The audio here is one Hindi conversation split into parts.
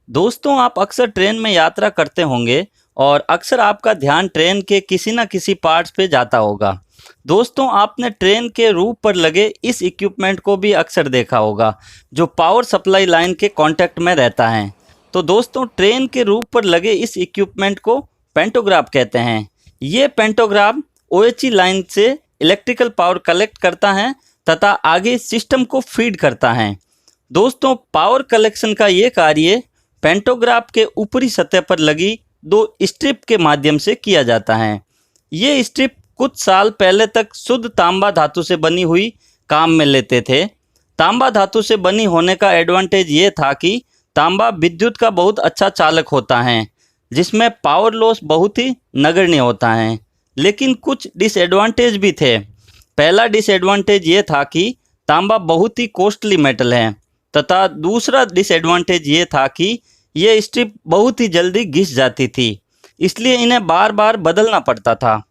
दोस्तों, आप अक्सर ट्रेन में यात्रा करते होंगे और अक्सर आपका ध्यान ट्रेन के किसी न किसी पार्ट्स पे जाता होगा। दोस्तों, आपने ट्रेन के रूफ पर लगे इस इक्विपमेंट को भी अक्सर देखा होगा, जो पावर सप्लाई लाइन के कांटेक्ट में रहता है। तो दोस्तों, ट्रेन के रूफ पर लगे इस इक्विपमेंट को पेंटोग्राफ कहते हैं। ये पेंटोग्राफ ओएचई लाइन से इलेक्ट्रिकल पावर कलेक्ट करता है तथा आगे सिस्टम को फीड करता है। दोस्तों, पावर कलेक्शन का ये कार्य पेंटोग्राफ के ऊपरी सतह पर लगी दो स्ट्रिप के माध्यम से किया जाता है। ये स्ट्रिप कुछ साल पहले तक शुद्ध तांबा धातु से बनी हुई काम में लेते थे। तांबा धातु से बनी होने का एडवांटेज ये था कि तांबा विद्युत का बहुत अच्छा चालक होता है, जिसमें पावर लॉस बहुत ही नगण्य होता है। लेकिन कुछ डिसएडवांटेज भी थे। पहला डिसएडवांटेज ये था कि तांबा बहुत ही कॉस्टली मेटल है तथा दूसरा डिसएडवांटेज ये था कि ये स्ट्रिप बहुत ही जल्दी घिस जाती थी, इसलिए इन्हें बार बार बदलना पड़ता था।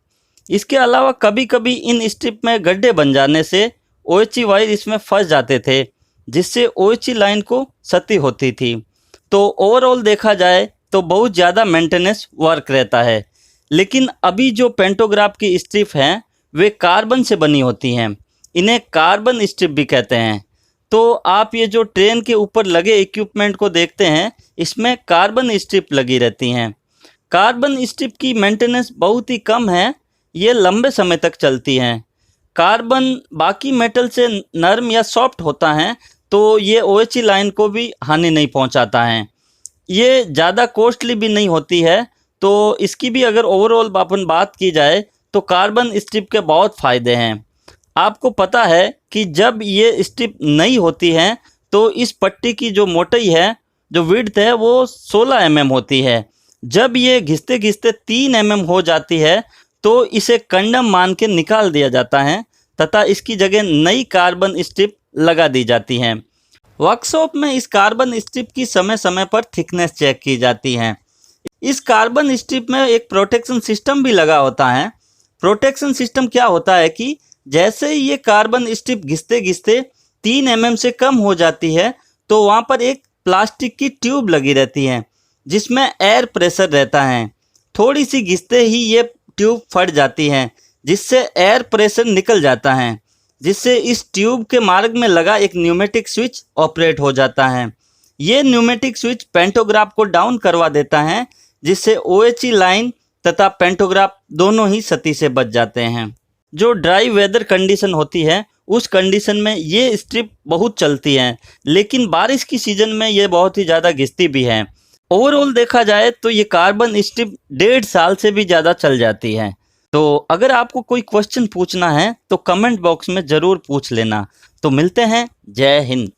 इसके अलावा कभी कभी इन स्ट्रिप में गड्ढे बन जाने से ओएचई वायर इसमें फंस जाते थे, जिससे ओएचई लाइन को क्षति होती थी। तो ओवरऑल देखा जाए तो बहुत ज़्यादा मेंटेनेंस वर्क रहता है। लेकिन अभी जो पेंटोग्राफ की स्ट्रिप हैं वे कार्बन से बनी होती हैं। इन्हें कार्बन स्ट्रिप भी कहते हैं। तो आप ये जो ट्रेन के ऊपर लगे इक्विपमेंट को देखते हैं, इसमें कार्बन स्ट्रिप लगी रहती हैं। कार्बन स्ट्रिप की मेंटेनेंस बहुत ही कम है, ये लंबे समय तक चलती हैं। कार्बन बाकी मेटल से नरम या सॉफ्ट होता है, तो ये ओएचई लाइन को भी हानि नहीं पहुंचाता है। ये ज़्यादा कॉस्टली भी नहीं होती है, तो इसकी भी अगर ओवरऑल अपन बात की जाए तो कार्बन स्ट्रिप के बहुत फ़ायदे हैं। आपको पता है कि जब ये स्ट्रिप नई होती है तो इस पट्टी की जो मोटाई है, जो विड्थ है, वो 16 mm होती है। जब ये घिसते घिसते 3 mm हो जाती है तो इसे कंडम मान के निकाल दिया जाता है तथा इसकी जगह नई कार्बन स्ट्रिप लगा दी जाती है। वर्कशॉप में इस कार्बन स्ट्रिप की समय समय पर थिकनेस चेक की जाती है। इस कार्बन स्ट्रिप में एक प्रोटेक्शन सिस्टम भी लगा होता है। प्रोटेक्शन सिस्टम क्या होता है कि जैसे ही ये कार्बन स्ट्रिप घिसते घिसते 3 mm से कम हो जाती है तो वहाँ पर एक प्लास्टिक की ट्यूब लगी रहती है, जिसमें एयर प्रेशर रहता है। थोड़ी सी घिसते ही ये ट्यूब फट जाती है, जिससे एयर प्रेशर निकल जाता है, जिससे इस ट्यूब के मार्ग में लगा एक न्यूमेटिक स्विच ऑपरेट हो जाता है। ये न्यूमेटिक स्विच पेंटोग्राफ को डाउन करवा देता है, जिससे ओएचई लाइन तथा पेंटोग्राफ दोनों ही क्षति से बच जाते हैं। जो ड्राई वेदर कंडीशन होती है उस कंडीशन में ये स्ट्रिप बहुत चलती हैं, लेकिन बारिश की सीज़न में ये बहुत ही ज़्यादा घिसती भी है। ओवरऑल देखा जाए तो ये कार्बन स्ट्रिप 1.5 साल से भी ज़्यादा चल जाती है। तो अगर आपको कोई क्वेश्चन पूछना है तो कमेंट बॉक्स में ज़रूर पूछ लेना। तो मिलते हैं। जय हिंद।